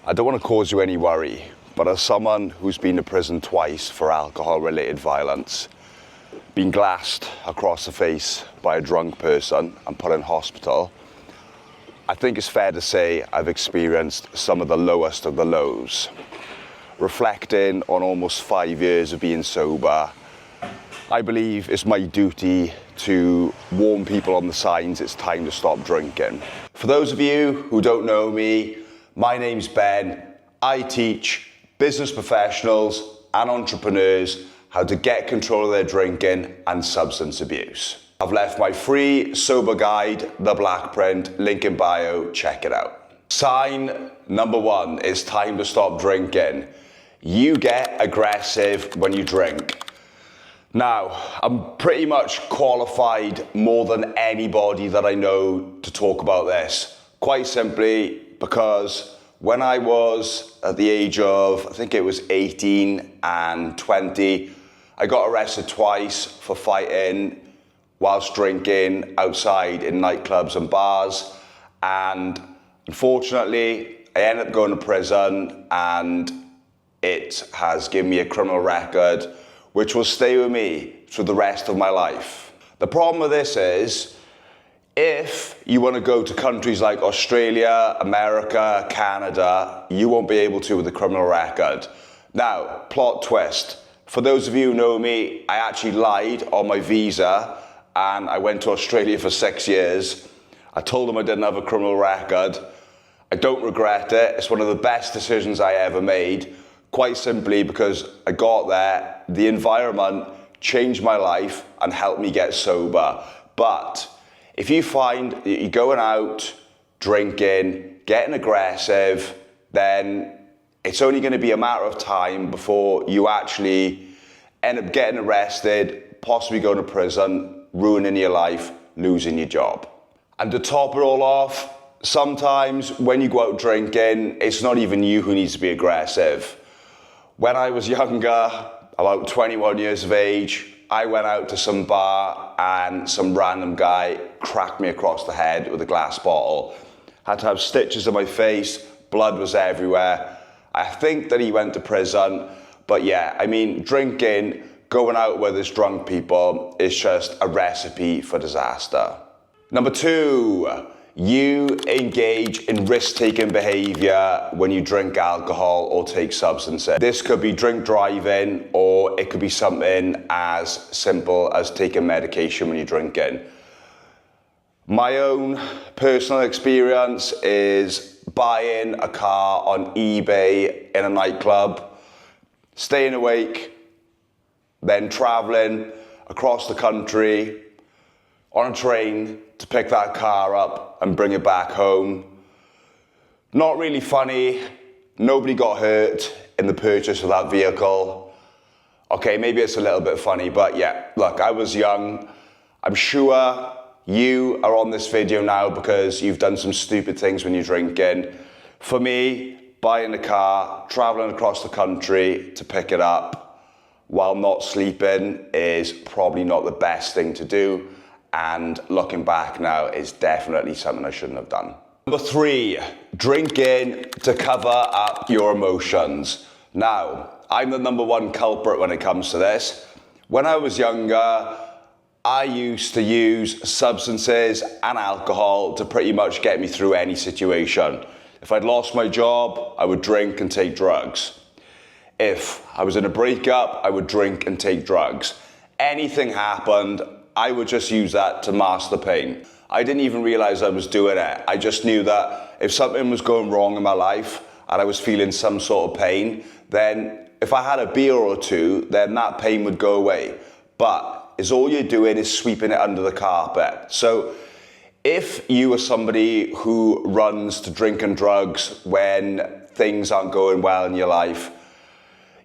I don't want to cause you any worry, but as someone who's been to prison twice for alcohol-related violence, been glassed across the face by a drunk person and put in hospital, I think it's fair to say I've experienced some of the lowest of the lows. Reflecting on almost 5 years of being sober, I believe it's my duty to warn people on the signs it's time to stop drinking. For those of you who don't know me, my name's Ben. I teach business professionals and entrepreneurs how to get control of their drinking and substance abuse. I've left my free sober guide, The Black Print, link in bio, check it out. Sign number 1, it's time to stop drinking. You get aggressive when you drink. Now, I'm pretty much qualified more than anybody that I know to talk about this. Quite simply because when I was at the age of, I think it was 18 and 20, I got arrested twice for fighting whilst drinking outside in nightclubs and bars. And unfortunately, I ended up going to prison, and it has given me a criminal record which will stay with me through the rest of my life. The problem with this is, if you want to go to countries like Australia, America, Canada, you won't be able to with a criminal record. Now, plot twist. For those of you who know me, I actually lied on my visa and I went to Australia for 6 years. I told them I didn't have a criminal record. I don't regret it. It's one of the best decisions I ever made, quite simply because I got there, the environment changed my life and helped me get sober. But if you find that you're going out, drinking, getting aggressive, then it's only going to be a matter of time before you actually end up getting arrested, possibly going to prison, ruining your life, losing your job. And to top it all off, sometimes when you go out drinking, it's not even you who needs to be aggressive. When I was younger, about 21 years of age, I went out to some bar and some random guy cracked me across the head with a glass bottle. Had to have stitches on my face, blood was everywhere. I think that he went to prison, but yeah, I mean, drinking, going out with there's drunk people is just a recipe for disaster. Number 2, you engage in risk-taking behavior when you drink alcohol or take substances. This could be drink driving, or it could be something as simple as taking medication when you're drinking. My own personal experience is buying a car on eBay in a nightclub, staying awake, then traveling across the country on a train to pick that car up and bring it back home. Not really funny. Nobody got hurt in the purchase of that vehicle. Okay, maybe it's a little bit funny, but yeah, look, I was young. I'm sure you are on this video now because you've done some stupid things when you're drinking. For me, buying a car, traveling across the country to pick it up while not sleeping is probably not the best thing to do. And looking back now, is definitely something I shouldn't have done. Number 3, drinking to cover up your emotions. Now, I'm the number 1 culprit when it comes to this. When I was younger, I used to use substances and alcohol to pretty much get me through any situation. If I'd lost my job, I would drink and take drugs. If I was in a breakup, I would drink and take drugs. Anything happened, I would just use that to mask the pain. I didn't even realize I was doing it. I just knew that if something was going wrong in my life and I was feeling some sort of pain, then if I had a beer or 2, then that pain would go away. But all you're doing is sweeping it under the carpet. So if you are somebody who runs to drink and drugs when things aren't going well in your life,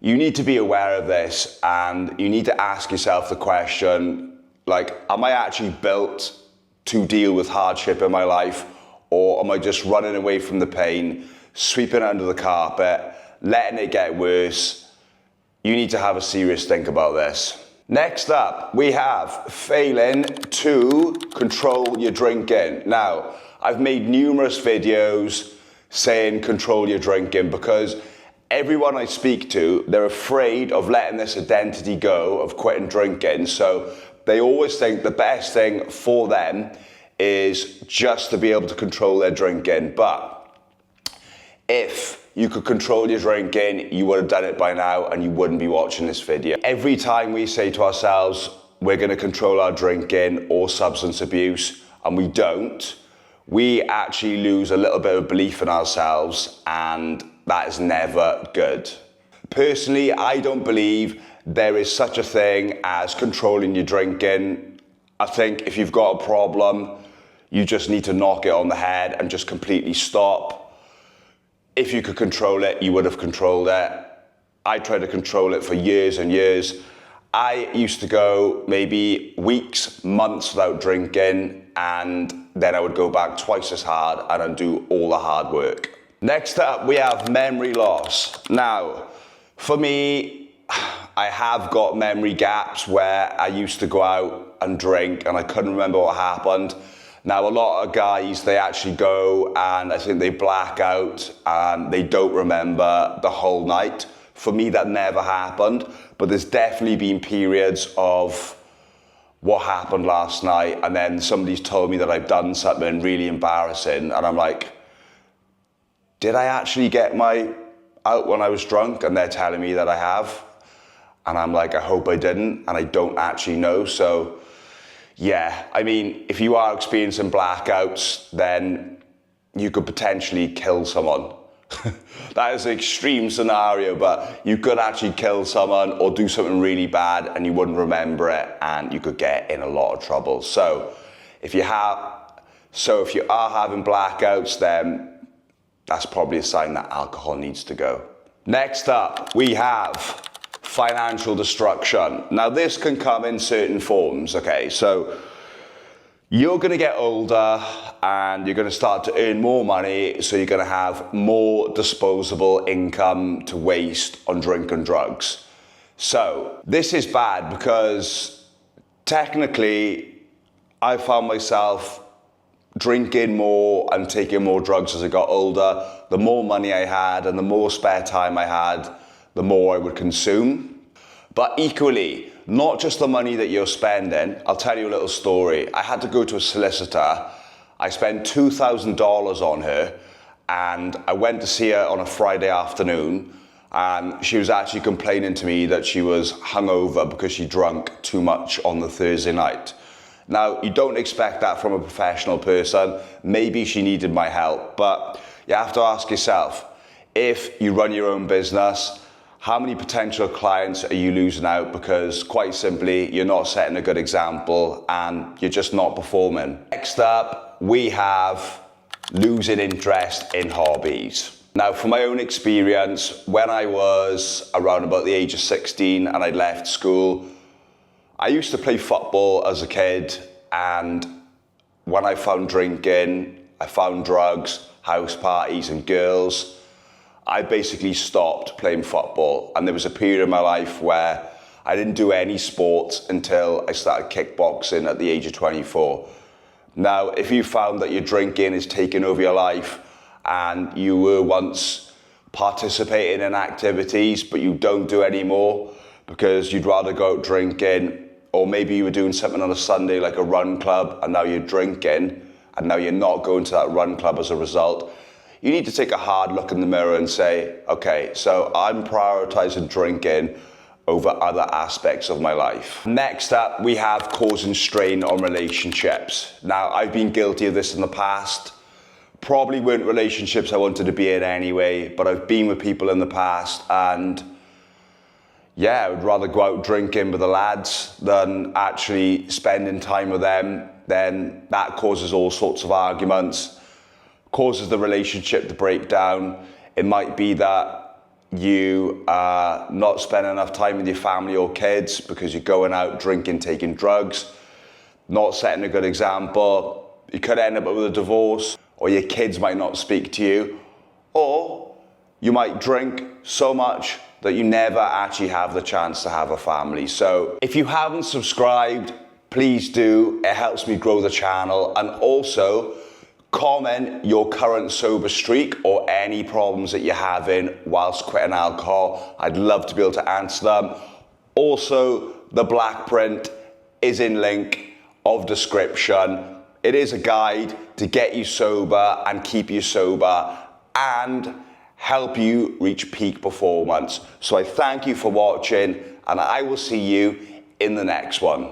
you need to be aware of this, and you need to ask yourself the question, like, am I actually built to deal with hardship in my life, or am I just running away from the pain, sweeping it under the carpet, letting it get worse? You need to have a serious think about this. Next up, we have failing to control your drinking. Now, I've made numerous videos saying control your drinking, because everyone I speak to, they're afraid of letting this identity go, of quitting drinking. So they always think the best thing for them is just to be able to control their drinking. But if you could control your drinking, you would have done it by now and you wouldn't be watching this video. Every time we say to ourselves, we're going to control our drinking or substance abuse, and we don't, we actually lose a little bit of belief in ourselves, and that is never good. Personally, I don't believe there is such a thing as controlling your drinking. I think if you've got a problem, you just need to knock it on the head and just completely stop. If you could control it, you would have controlled it. I tried to control it for years and years. I used to go maybe weeks, months without drinking, and then I would go back twice as hard and I'd do all the hard work. Next up, we have memory loss. Now, for me, I have got memory gaps where I used to go out and drink and I couldn't remember what happened. Now, a lot of guys, they actually go and I think they black out and they don't remember the whole night. For me, that never happened, but there's definitely been periods of what happened last night, and then somebody's told me that I've done something really embarrassing, and I'm like, did I actually get my out when I was drunk? And they're telling me that I have, and I'm like, I hope I didn't, and I don't actually know. So yeah, I mean, if you are experiencing blackouts, then you could potentially kill someone. That is an extreme scenario, but you could actually kill someone or do something really bad and you wouldn't remember it, and you could get in a lot of trouble. So if you are having blackouts, then that's probably a sign that alcohol needs to go. Next up, we have financial destruction. Now, this can come in certain forms, okay? So you're going to get older and you're going to start to earn more money, so you're going to have more disposable income to waste on drink and drugs. So this is bad because technically I found myself drinking more and taking more drugs as I got older. The more money I had and the more spare time I had, the more I would consume. But equally, not just the money that you're spending. I'll tell you a little story. I had to go to a solicitor. I spent $2,000 on her, and I went to see her on a Friday afternoon, and she was actually complaining to me that she was hungover because she drank too much on the Thursday night. Now, you don't expect that from a professional person. Maybe she needed my help, but you have to ask yourself, if you run your own business, how many potential clients are you losing out because, quite simply, you're not setting a good example and you're just not performing? Next up, we have losing interest in hobbies. Now, from my own experience, when I was around about the age of 16 and I'd left school, I used to play football as a kid, and when I found drinking, I found drugs, house parties and girls, I basically stopped playing football. And there was a period in my life where I didn't do any sports until I started kickboxing at the age of 24. Now, if you found that your drinking is taking over your life and you were once participating in activities but you don't do anymore because you'd rather go out drinking, or maybe you were doing something on a Sunday like a run club and now you're drinking and now you're not going to that run club as a result, you need to take a hard look in the mirror and say, okay, so I'm prioritizing drinking over other aspects of my life. Next up, we have causing strain on relationships. Now, I've been guilty of this in the past. Probably weren't relationships I wanted to be in anyway, but I've been with people in the past, and yeah, I would rather go out drinking with the lads than actually spending time with them. Then that causes all sorts of arguments, causes the relationship to break down. It might be that you are not spending enough time with your family or kids because you're going out drinking, taking drugs, not setting a good example. You could end up with a divorce, or your kids might not speak to you, or you might drink so much that you never actually have the chance to have a family. So if you haven't subscribed, please do. It helps me grow the channel. And also, Comment your current sober streak or any problems that you're having whilst quitting alcohol. I'd love to be able to answer them. Also, the black print is in link of description. It is a guide to get you sober and keep you sober and help you reach peak performance. So I thank you for watching, and I will see you in the next one.